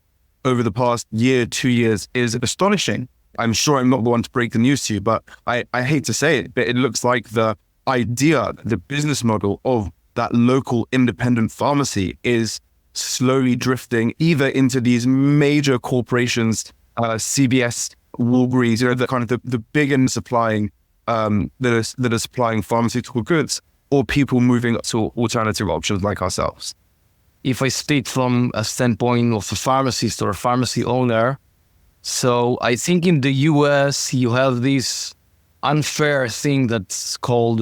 over the past year, 2 years is astonishing. I'm sure I'm not the one to break the news to you, but I hate to say it, but it looks like the idea, the business model of that local independent pharmacy is slowly drifting either into these major corporations, CVS, Walgreens, the kind of the big and supplying that are supplying pharmaceutical goods, or people moving to alternative options like ourselves. If I speak from a standpoint of a pharmacist or a pharmacy owner, so I think in the US you have this unfair thing that's called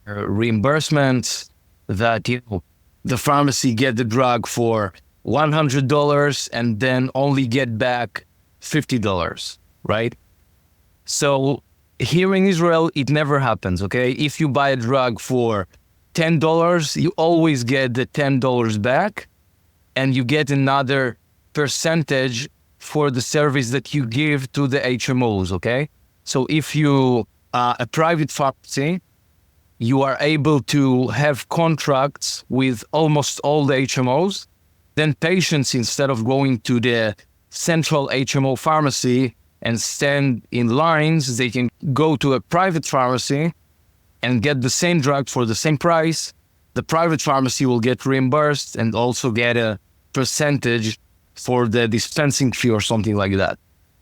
reimbursement, that the pharmacy get the drug for $100 and then only get back $50, right? So Here in Israel, it never happens, okay? If you buy a drug for $10, you always get the $10 back, and you get another percentage for the service that you give to the HMOs, okay? So if you a private pharmacy, you are able to have contracts with almost all the HMOs. Then patients, instead of going to the central HMO pharmacy and stand in lines, they can go to a private pharmacy and get the same drug for the same price. The private pharmacy will get reimbursed and also get a percentage for the dispensing fee or something like that.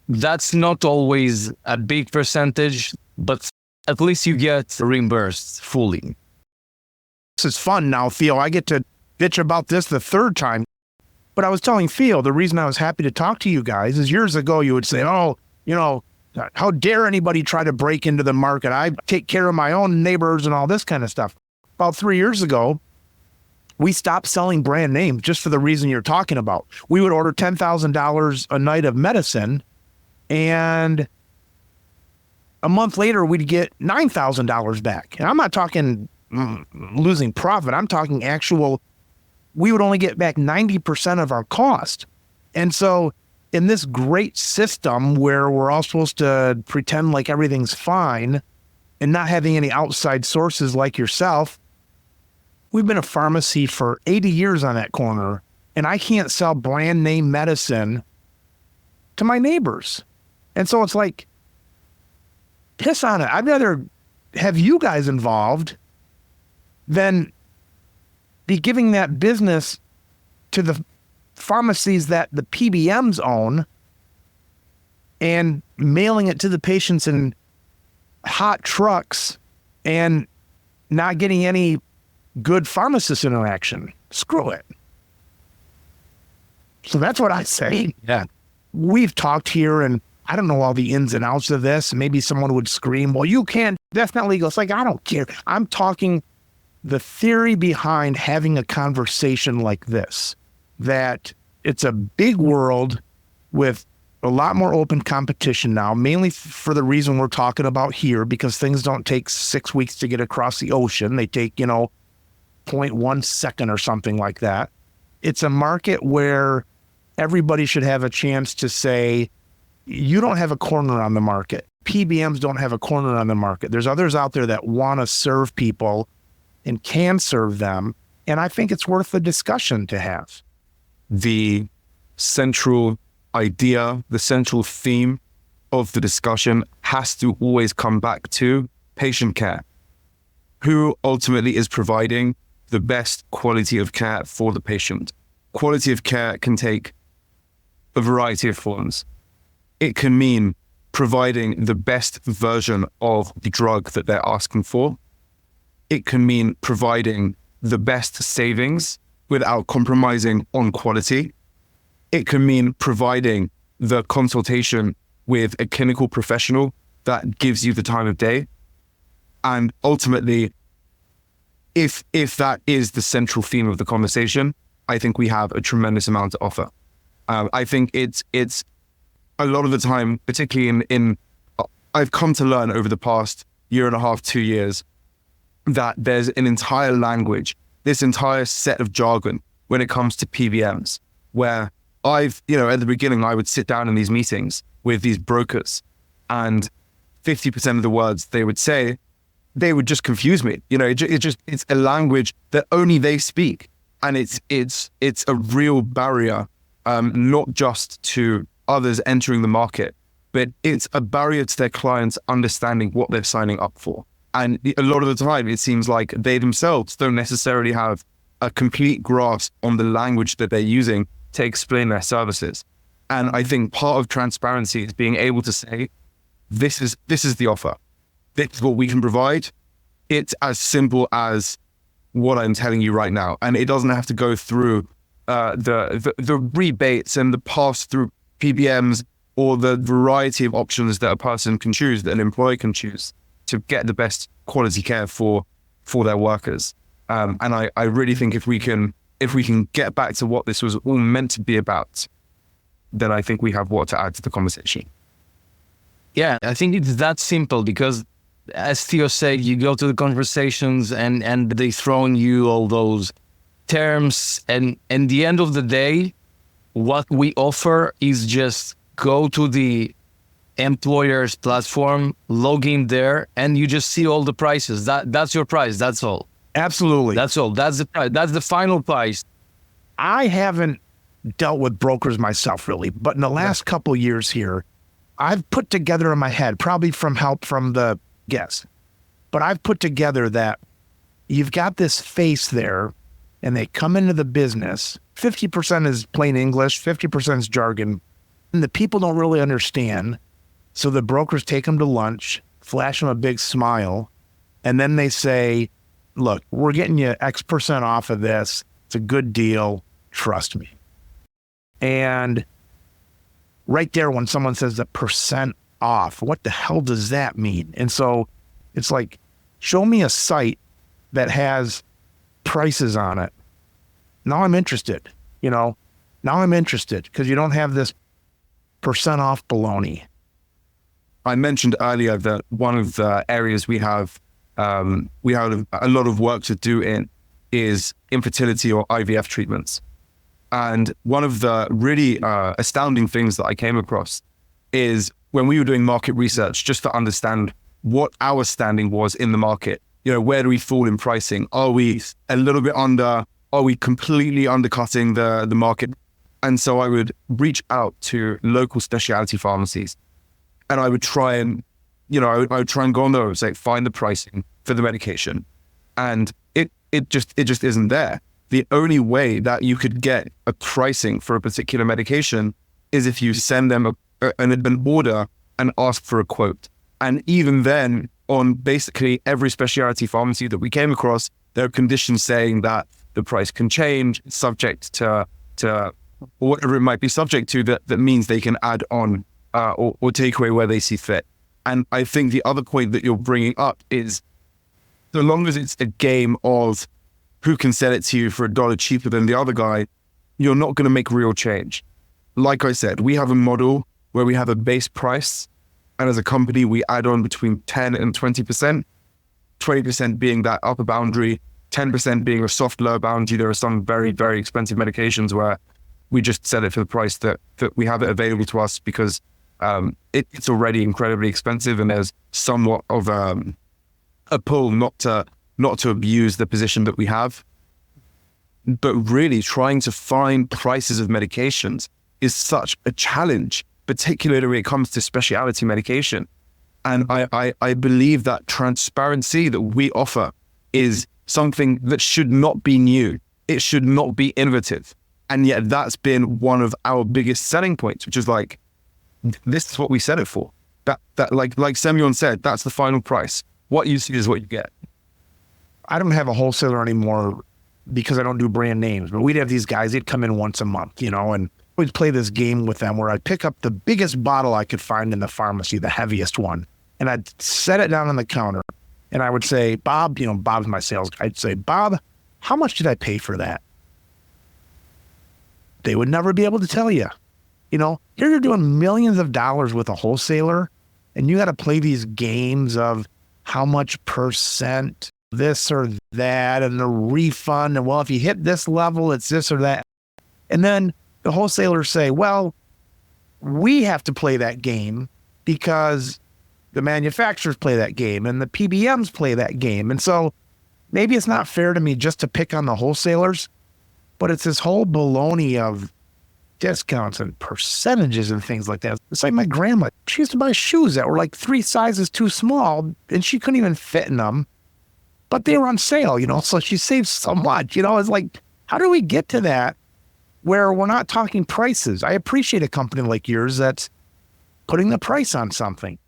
That's not always a big percentage, but at least you get reimbursed fully. This is fun now, Theo. I get to bitch about this the third time. But I was telling Theo, the reason I was happy to talk to you guys is years ago you would say, oh, you know, how dare anybody try to break into the market? I take care of my own neighbors and all this kind of stuff. About 3 years ago, we stopped selling brand names just for the reason you're talking about. We would order $10,000 a night of medicine, and a month later, we'd get $9,000 back. And I'm not talking losing profit. I'm talking actual, we would only get back 90% of our cost. And so in this great system where we're all supposed to pretend like everything's fine and not having any outside sources like yourself, we've been a pharmacy for 80 years on that corner, and I can't sell brand name medicine to my neighbors. And so it's like, piss on it. I'd rather have you guys involved than be giving that business to the pharmacies that the PBMs own and mailing it to the patients in hot trucks and not getting any good pharmacist interaction. Screw it. So that's what I say. Yeah. We've talked here, and I don't know all the ins and outs of this. Maybe someone would scream, well, you can't, that's not legal. It's like, I don't care. I'm talking the theory behind having a conversation like this, that it's a big world with a lot more open competition now, mainly for the reason we're talking about here, because things don't take 6 weeks to get across the ocean. They take, 0.1 second or something like that. It's a market where everybody should have a chance to say, you don't have a corner on the market. PBMs don't have a corner on the market. There's others out there that want to serve people and can serve them. And I think it's worth the discussion to have. The central idea, the central theme of the discussion has to always come back to patient care. Who ultimately is providing the best quality of care for the patient? Quality of care can take a variety of forms. It can mean providing the best version of the drug that they're asking for. It can mean providing the best savings without compromising on quality. It can mean providing the consultation with a clinical professional that gives you the time of day. And ultimately, if that is the central theme of the conversation, I think we have a tremendous amount to offer. I think it's a lot of the time, particularly in I've come to learn over the past year and a half, 2 years, that there's an entire language, this entire set of jargon when it comes to PBMs, where at the beginning, I would sit down in these meetings with these brokers, and 50% of the words they would say, they would just confuse me. It's a language that only they speak. And it's a real barrier, not just to others entering the market, but it's a barrier to their clients understanding what they're signing up for. And a lot of the time, it seems like they themselves don't necessarily have a complete grasp on the language that they're using to explain their services. And I think part of transparency is being able to say, this is the offer. This is what we can provide. It's as simple as what I'm telling you right now. And it doesn't have to go through the rebates and the pass-through PBMs or the variety of options that a person can choose, that an employee can choose to get the best quality care for their workers. And I really think if we can get back to what this was all meant to be about, then I think we have what to add to the conversation. Yeah, I think it's that simple because, as Theo said, you go to the conversations and they throw in you all those terms. And at the end of the day, what we offer is just go to the employer's platform, log in there, and you just see all the prices. That's your price. That's all. Absolutely. That's all. That's the price. That's the final price. I haven't dealt with brokers myself really, but in the last couple of years here, I've put together in my head, probably from help from the guests, but I've put together that you've got this face there and they come into the business. 50% is plain English, 50% is jargon, and the people don't really understand. So the brokers take them to lunch, flash them a big smile, and then they say, look, we're getting you X% off of this. It's a good deal. Trust me. And right there, when someone says the percent off, what the hell does that mean? And so it's like, show me a site that has prices on it. Now I'm interested, now I'm interested because you don't have this percent off baloney. I mentioned earlier that one of the areas we have a lot of work to do in is infertility or IVF treatments. And one of the really astounding things that I came across is when we were doing market research, just to understand what our standing was in the market. Where do we fall in pricing? Are we a little bit under? Are we completely undercutting the market? And so I would reach out to local specialty pharmacies, and I would try and, I would try and go on there and say, find the pricing for the medication, and it just isn't there. The only way that you could get a pricing for a particular medication is if you send them an order and ask for a quote. And even then, on basically every specialty pharmacy that we came across, there are conditions saying that the price can change, subject to whatever it might be subject to, that means they can add on or take away where they see fit. And I think the other point that you're bringing up is, so long as it's a game of who can sell it to you for $1 cheaper than the other guy, you're not going to make real change. Like I said, we have a model where we have a base price, and as a company, we add on between 10 and 20%, 20% being that upper boundary, 10% being a soft lower boundary. There are some very, very expensive medications where we just sell it for the price that we have it available to us because it's already incredibly expensive, and there's somewhat of a pull not to abuse the position that we have. But really trying to find prices of medications is such a challenge, particularly when it comes to specialty medication. And I believe that transparency that we offer is something that should not be new. It should not be innovative. And yet that's been one of our biggest selling points, which is like, this is what we set it for. That like Semion said, that's the final price. What you see is what you get. I don't have a wholesaler anymore because I don't do brand names, but we'd have these guys, they'd come in once a month, and we'd play this game with them where I'd pick up the biggest bottle I could find in the pharmacy, the heaviest one, and I'd set it down on the counter, and I would say, Bob, Bob's my sales guy. I'd say, Bob, how much did I pay for that? They would never be able to tell you. Here you're doing millions of dollars with a wholesaler, and you got to play these games of how much percent this or that, and the refund, and well, if you hit this level, it's this or that. And then the wholesalers say, well, we have to play that game because the manufacturers play that game and the PBMs play that game. And so maybe it's not fair to me just to pick on the wholesalers, but it's this whole baloney of discounts and percentages and things like that. It's like my grandma, she used to buy shoes that were like 3 sizes too small and she couldn't even fit in them, but they were on sale, so she saved so much. It's like, how do we get to that where we're not talking prices? I appreciate a company like yours that's putting the price on something.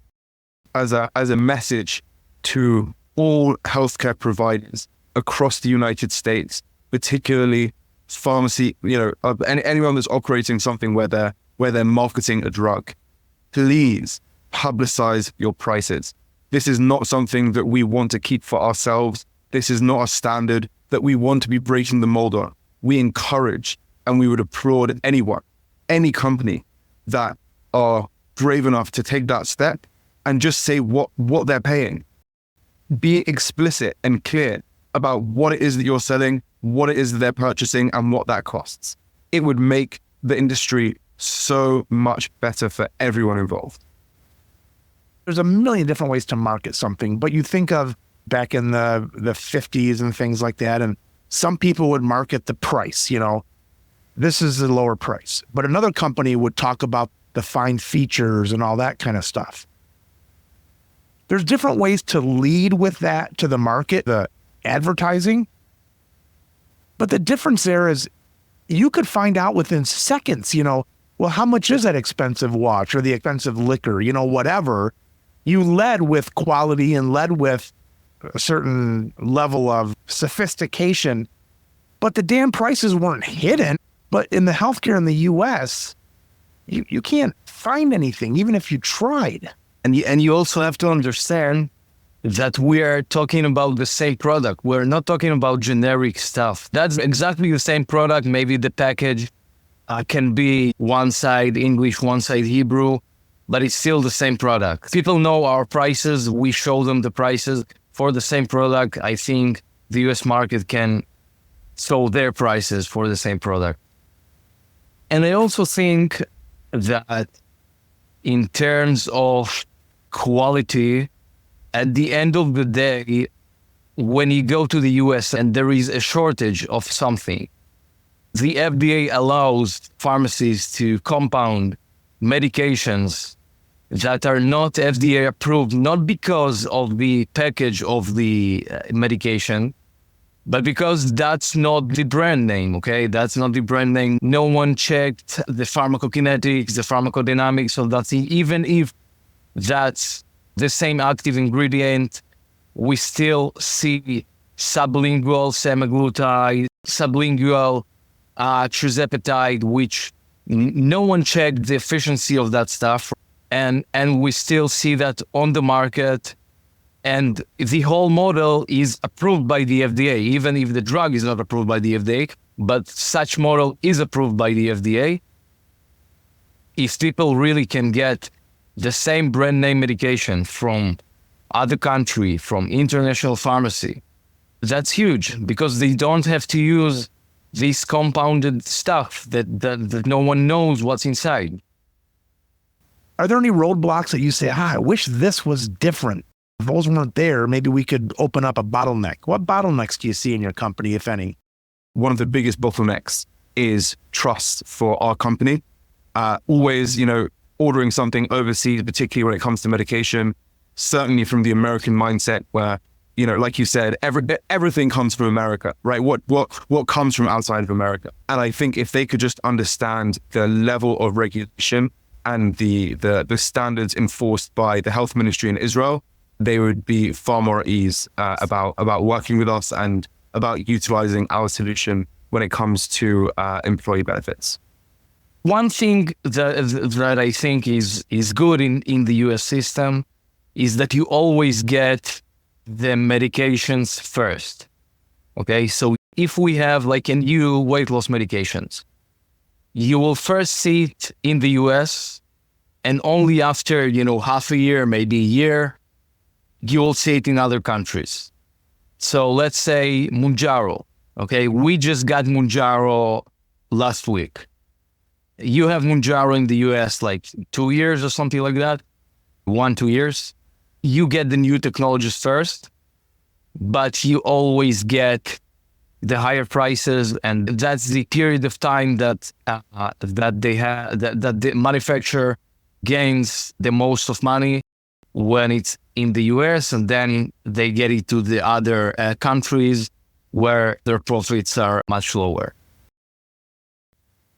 As a message to all healthcare providers across the United States, particularly pharmacy, anyone that's operating something where they're marketing a drug, please publicize your prices. This is not something that we want to keep for ourselves. This is not a standard that we want to be breaking the mold on. We encourage and we would applaud anyone, any company that are brave enough to take that step and just say what they're paying. Be explicit and clear about what it is that you're selling, what it is that they're purchasing, and what that costs. It would make the industry so much better for everyone involved. There's a million different ways to market something, but you think of back in the 50s and things like that, and some people would market the price, this is the lower price. But another company would talk about the fine features and all that kind of stuff. There's different ways to lead with that to the market, the advertising. But the difference there is you could find out within seconds, well, how much is that expensive watch or the expensive liquor, whatever. You led with quality and led with a certain level of sophistication, but the damn prices weren't hidden. But in the healthcare in the US, you can't find anything, even if you tried. And you also have to understand that we are talking about the same product. We're not talking about generic stuff. That's exactly the same product. Maybe the package can be one side English, one side Hebrew, but it's still the same product. People know our prices. We show them the prices for the same product. I think the US market can show their prices for the same product. And I also think that in terms of quality, at the end of the day, when you go to the US and there is a shortage of something, the FDA allows pharmacies to compound medications that are not FDA approved, not because of the package of the medication, but because that's not the brand name, okay? That's not the brand name. No one checked the pharmacokinetics, the pharmacodynamics of that thing. Even if that's the same active ingredient, we still see sublingual semaglutide, sublingual tirzepatide, which no one checked the efficiency of that stuff. And we still see that on the market. And the whole model is approved by the FDA, even if the drug is not approved by the FDA, but such model is approved by the FDA. If people really can get the same brand name medication from other country, from international pharmacy, that's huge because they don't have to use this compounded stuff that no one knows what's inside. Are there any roadblocks that you say, I wish this was different? If those weren't there, maybe we could open up a bottleneck. What bottlenecks do you see in your company, if any? One of the biggest bottlenecks is trust for our company. Always, ordering something overseas, particularly when it comes to medication, certainly from the American mindset where, like you said, everything comes from America, right? What comes from outside of America? And I think if they could just understand the level of regulation and the standards enforced by the health ministry in Israel, they would be far more at ease about working with us and about utilizing our solution when it comes to employee benefits. One thing that I think is good in the US system is that you always get the medications first. Okay, so if we have like a new weight loss medications, you will first see it in the US, and only after, half a year, maybe a year, you will see it in other countries. So let's say Mounjaro. Okay, we just got Mounjaro last week. You have Mounjaro in the US like 2 years or something like that, 1-2 years. You get the new technologies first, but you always get the higher prices, and that's the period of time that they have that the manufacturer gains the most of money when it's in the US, and then they get it to the other countries where their profits are much lower.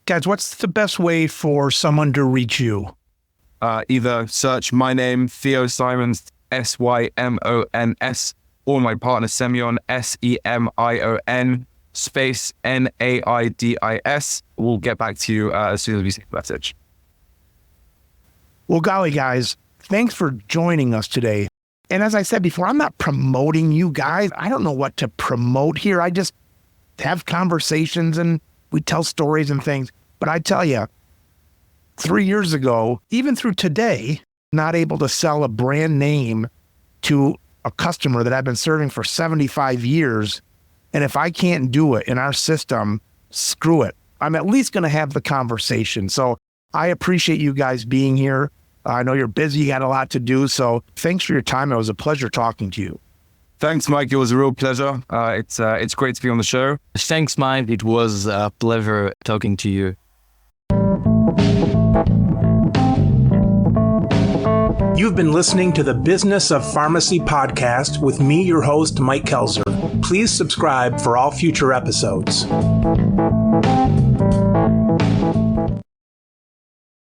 Guys, what's the best way for someone to reach you? Either search my name, Theo Symons, Symons, or my partner Semion, Semion, space Naidis. We'll get back to you as soon as we see the message. Well, golly, guys, thanks for joining us today. And as I said before, I'm not promoting you guys. I don't know what to promote here. I just have conversations and we tell stories and things. But I tell you, 3 years ago, even through today, not able to sell a brand name to a customer that I've been serving for 75 years. And if I can't do it in our system, screw it. I'm at least going to have the conversation. So I appreciate you guys being here. I know you're busy, you got a lot to do. So thanks for your time. It was a pleasure talking to you. Thanks, Mike. It was a real pleasure. It's great to be on the show. Thanks, Mike. It was a pleasure talking to you. You've been listening to the Business of Pharmacy podcast with me, your host, Mike Kelzer. Please subscribe for all future episodes.